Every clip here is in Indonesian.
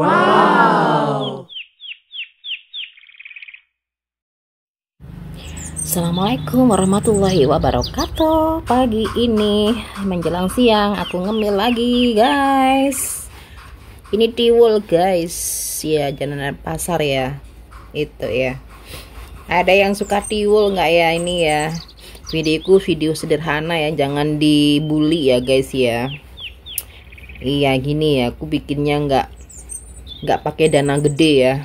Wow. Assalamualaikum warahmatullahi wabarakatuh. Pagi ini menjelang siang aku ngemil lagi guys. Ini tiwul guys, ya jalanan pasar ya. Itu ya. Ada yang suka tiwul nggak ya ini ya? Videoku video sederhana ya, jangan dibully ya guys ya. Iya gini ya, aku bikinnya nggak pakai dana gede ya.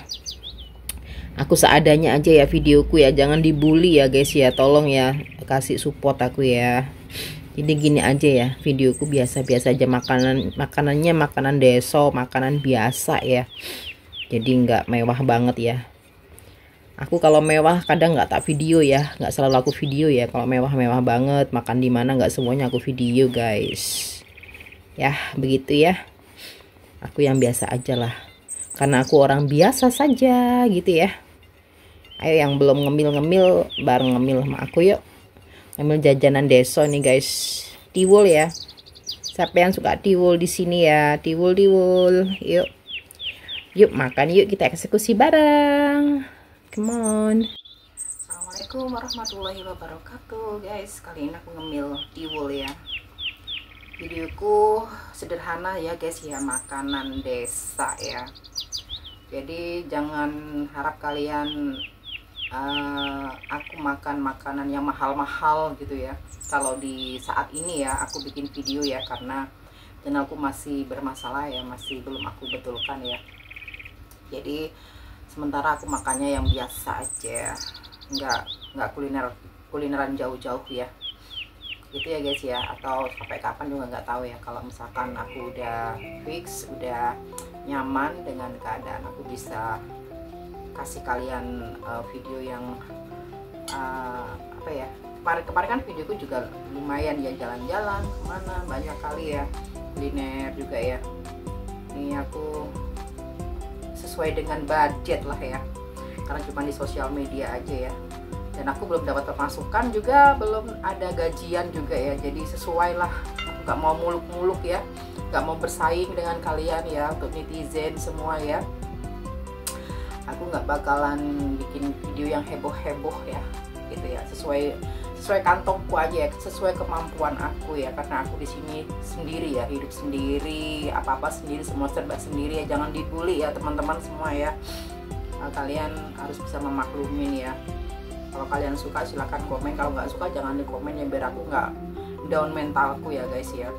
Aku seadanya aja ya videoku ya, jangan dibully ya guys ya, tolong ya kasih support aku ya. Jadi gini aja ya, videoku biasa-biasa aja, makanannya makanan deso, makanan biasa ya. Jadi nggak mewah banget ya. Aku kalau mewah kadang nggak tak video ya, nggak selalu aku video ya. Kalau mewah-mewah banget, makan di mana nggak semuanya aku video guys. Ya begitu ya. Aku yang biasa aja lah, karena aku orang biasa saja gitu ya. Ayo yang belum ngemil-ngemil, bareng ngemil sama aku yuk. Ngemil jajanan deso nih guys. Tiwul ya. Siapa yang suka tiwul di sini ya? Tiwul. Yuk. Yuk makan yuk, kita eksekusi bareng. Come on. Assalamualaikum warahmatullahi wabarakatuh guys. Kali ini aku ngemil tiwul ya. Videoku sederhana ya guys ya, makanan desa ya. Jadi jangan harap kalian aku makan makanan yang mahal-mahal gitu ya. Kalau di saat ini ya aku bikin video ya, karena channelku masih bermasalah ya, masih belum aku betulkan ya. Jadi sementara aku makannya yang biasa aja, nggak kulineran jauh-jauh ya. Gitu ya guys ya, atau sampai kapan juga nggak tahu ya. Kalau misalkan aku udah fix, udah nyaman dengan keadaan, aku bisa kasih kalian video yang apa ya, kemarin kan videoku juga lumayan ya, jalan-jalan kemana banyak kali ya, kuliner juga ya. Ini aku sesuai dengan budget lah ya, karena cuma di sosial media aja ya, dan aku belum dapat pemasukan juga, belum ada gajian juga ya. Jadi sesuai lah, aku gak mau muluk-muluk ya, gak mau bersaing dengan kalian ya, untuk netizen semua ya. Aku nggak bakalan bikin video yang heboh-heboh ya, gitu ya. Sesuai kantongku aja ya, sesuai kemampuan aku ya, karena aku di sini sendiri ya, hidup sendiri, apa-apa sendiri, semua serba sendiri ya. Jangan dibully ya teman-teman semua ya. Kalian harus bisa memaklumin ya. Kalau kalian suka silahkan komen, kalau nggak suka jangan di komen ya, biar aku nggak down mentalku ya guys ya.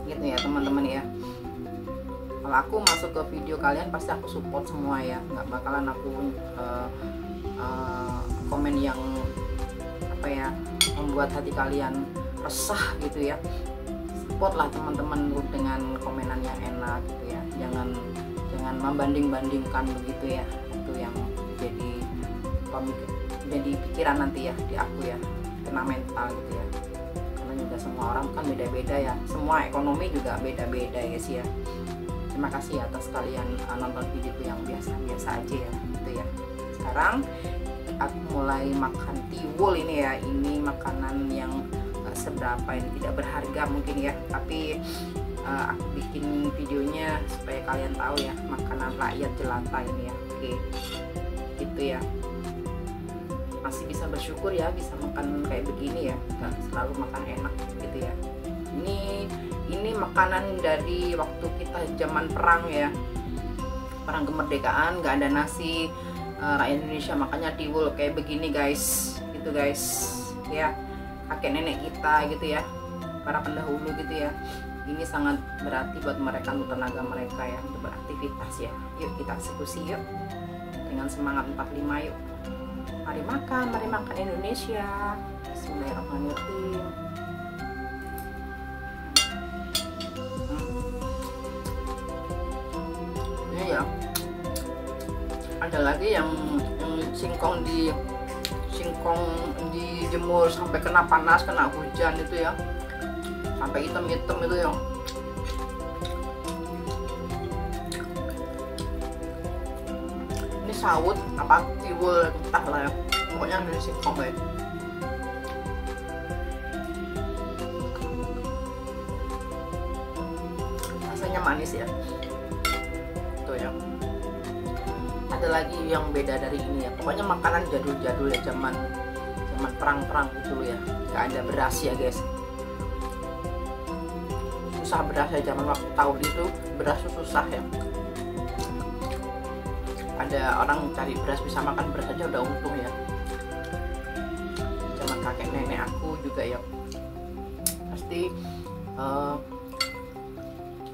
Gitu ya teman-teman ya. Kalau aku masuk ke video kalian pasti aku support semua ya, nggak bakalan aku komen yang apa ya, membuat hati kalian resah gitu ya. Support lah teman-teman dengan komenan yang enak gitu ya, jangan membanding-bandingkan begitu ya. Itu yang jadi pikiran nanti ya di aku ya, kena mental gitu ya. Karena juga semua orang kan beda-beda ya, semua ekonomi juga beda-beda ya sih ya. Terima kasih atas kalian nonton videoku yang biasa-biasa aja ya, gitu ya. Sekarang aku mulai makan tiwul ini ya. Ini makanan yang seberapa, ini tidak berharga mungkin ya, tapi aku bikin videonya supaya kalian tahu ya, makanan rakyat jelata ini ya. Oke, gitu ya. Masih bisa bersyukur ya, bisa makan kayak begini ya, nggak selalu makan enak gitu ya. Ini makanan dari waktu kita zaman perang ya, perang kemerdekaan, nggak ada nasi, rakyat Indonesia makanya tiwul kayak begini guys, gitu guys ya, kakek nenek kita gitu ya, para pendahulu gitu ya. Ini sangat berarti buat mereka, untuk tenaga mereka ya, untuk beraktivitas ya. Yuk kita eksekusi yuk, dengan semangat 45 yuk. Mari makan Indonesia. Bismillahirrahmanirrahim. Ini ya, ada lagi yang singkong dijemur sampai kena panas, kena hujan itu ya, sampai hitam-hitam itu ya. Ini sawut apa tiwul entahlah ya, pokoknya dari singkong ya. Rasanya manis ya. Tuh ada lagi yang beda dari ini ya. Pokoknya makanan jadul-jadul ya, zaman perang-perang gitu ya. Gak ada beras ya guys. Susah beras ya, zaman waktu tahun itu beras susah ya. Ada orang cari beras, bisa makan beras aja udah untung ya. Zaman kakek nenek aku juga ya, pasti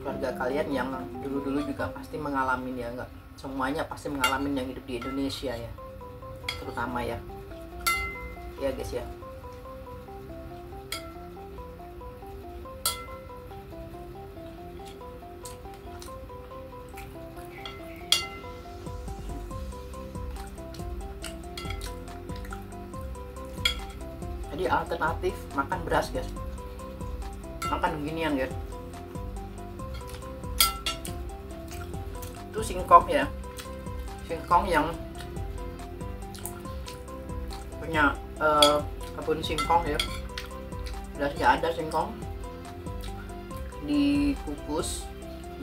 keluarga kalian yang dulu-dulu juga pasti mengalami ya, enggak semuanya pasti mengalami yang hidup di Indonesia ya, terutama ya guys ya. Jadi alternatif makan beras guys, makan beginian guys. Itu singkong ya, singkong yang punya kebun singkong ya. Berasnya ada singkong, dikukus,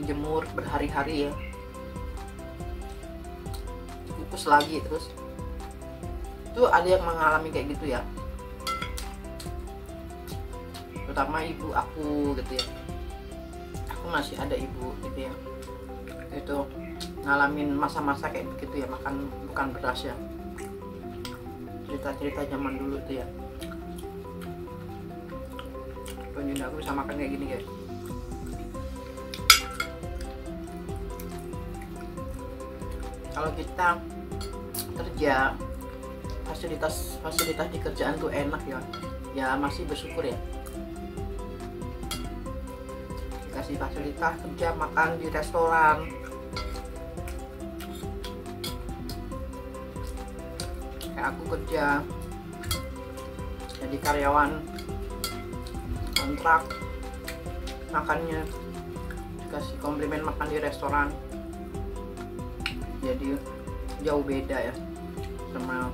dijemur berhari-hari ya, dikukus lagi terus. Itu ada yang mengalami kayak gitu ya, terutama ibu aku gitu ya. Aku masih ada ibu gitu ya, itu ngalamin masa-masa kayak begitu ya, makan bukan beras ya. Cerita-cerita zaman dulu tuh ya. Pengen aku bisa makan kayak gini guys. Kalau kita kerja, fasilitas di kerjaan tuh enak ya, ya masih bersyukur ya. Dikasih fasilitas kerja, makan di restoran. Kayak aku kerja jadi karyawan kontrak, makannya dikasih komplimen makan di restoran. Jadi jauh beda ya sama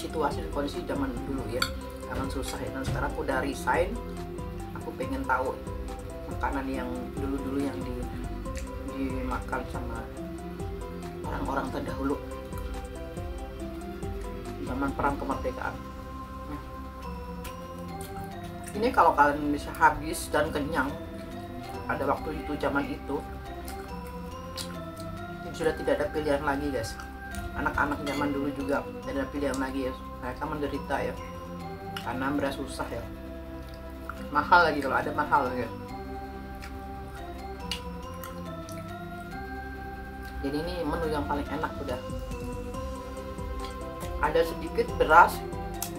situasi dan kondisi zaman dulu ya, zaman susah ya. Dan sekarang aku udah resign, aku pengen tahu makanan yang dulu-dulu yang dimakan sama orang-orang terdahulu zaman perang kemerdekaan. Ini kalau kalian bisa habis dan kenyang pada waktu itu, zaman itu sudah tidak ada pilihan lagi guys. Anak-anak zaman dulu juga tidak ada pilihan lagi ya, mereka menderita ya karena beras susah ya, mahal lagi, kalau ada mahal ya. Jadi ini menu yang paling enak udah. Ada sedikit beras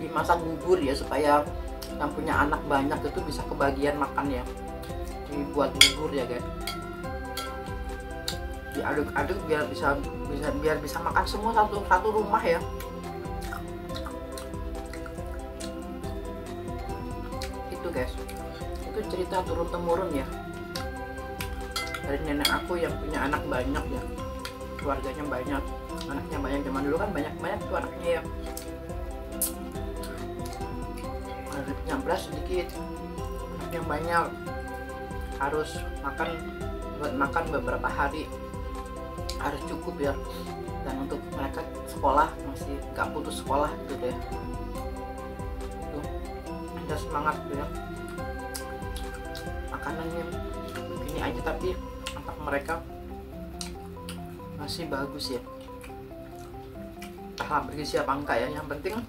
dimasak bubur ya, supaya yang punya anak banyak itu bisa kebagian makan ya, dibuat bubur ya guys. Diaduk-aduk biar bisa makan semua satu rumah ya. Itu guys, itu cerita turun temurun ya dari nenek aku yang punya anak banyak ya, keluarganya banyak, anaknya banyak. Zaman dulu kan banyak tuh anaknya ya, ada punya beras sedikit, anaknya banyak, harus buat makan beberapa hari harus cukup ya. Dan untuk mereka sekolah masih nggak putus sekolah gitu ya. Tuh, ada semangat tuh ya, makanannya begini aja tapi otak mereka masih bagus ya. Entahlah bergizi apa enggak ya, yang penting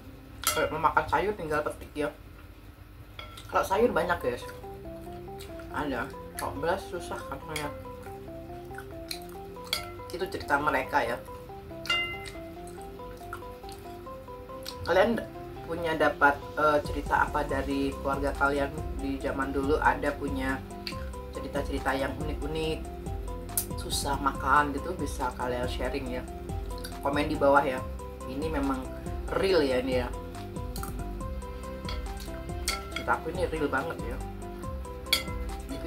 kalau mau makan sayur tinggal petik ya. Kalau sayur banyak guys ada, kalau beras susah katanya. Itu cerita mereka ya. Kalian punya dapat cerita apa dari keluarga kalian di zaman dulu? Ada punya cerita-cerita yang unik-unik, susah makan gitu, bisa kalian sharing ya, komen di bawah ya. Ini memang real ya ini ya, cerita aku ini real banget ya.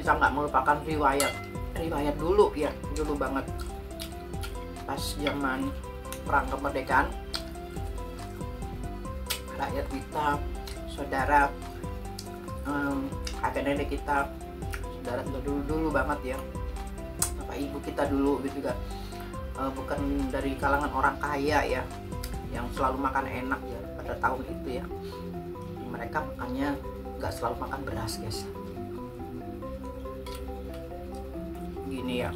Kita nggak melupakan riwayat dulu ya, dulu banget pas zaman perang kemerdekaan. Rakyat kita, saudara, kakek nenek kita, saudara dulu banget ya, bapak ibu kita dulu gitu juga bukan dari kalangan orang kaya ya, yang selalu makan enak ya pada tahun itu ya. Mereka makannya nggak selalu makan beras guys, gini ya.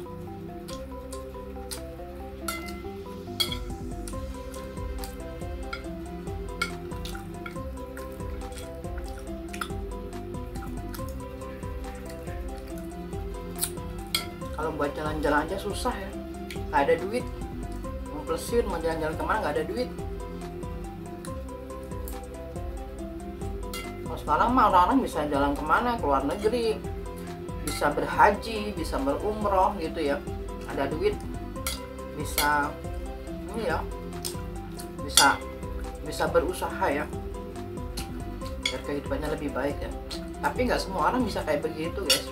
Kalau buat jalan-jalan aja susah ya, nggak ada duit. Mau plesir, mau jalan-jalan kemana nggak ada duit. Kalau sekarang mah orang-orang bisa jalan kemana, ke luar negeri, bisa berhaji, bisa berumroh gitu ya. Ada duit, bisa ini ya, bisa berusaha ya, biar kehidupannya lebih baik ya. Tapi nggak semua orang bisa kayak begitu guys,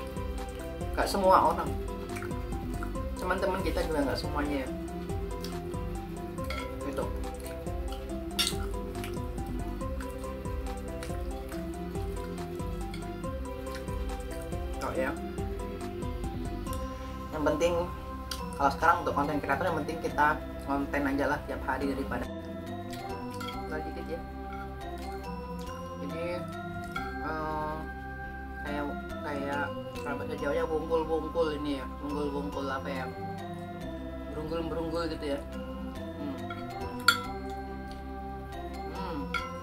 nggak semua orang. Teman-teman kita juga nggak semuanya ya gitu. Oh ya, yang penting kalau sekarang untuk konten kreator yang penting kita konten aja lah tiap hari daripada dikit ya. Jadi kayak kalau bahasa Jawanya bungkul-bungkul ini ya, bungkul-bungkul apa ya, berunggul-berunggul gitu ya.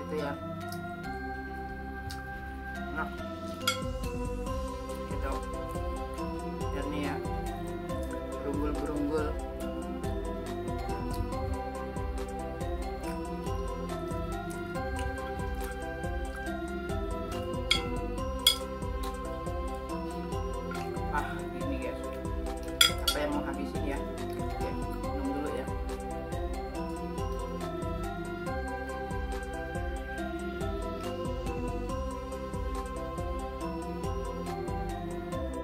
Gitu ya. Nah, gitu. Dan nih ya, berunggul-berunggul. Ini guys, apa yang mau habisin ya. Oke, minum dulu ya.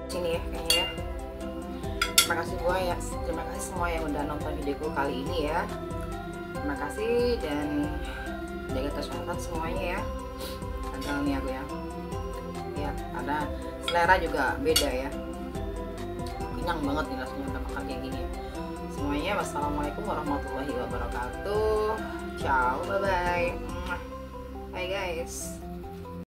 Sini ya kayaknya ya. Terima kasih semua yang udah nonton videoku kali ini ya. Terima kasih dan jaga kesehatan semuanya ya. Kadang nih aku ya, karena selera juga beda ya. Kenyang banget nih rasanya udah makan kayak gini. Semuanya wassalamualaikum warahmatullahi wabarakatuh. Ciao, bye bye. Bye guys.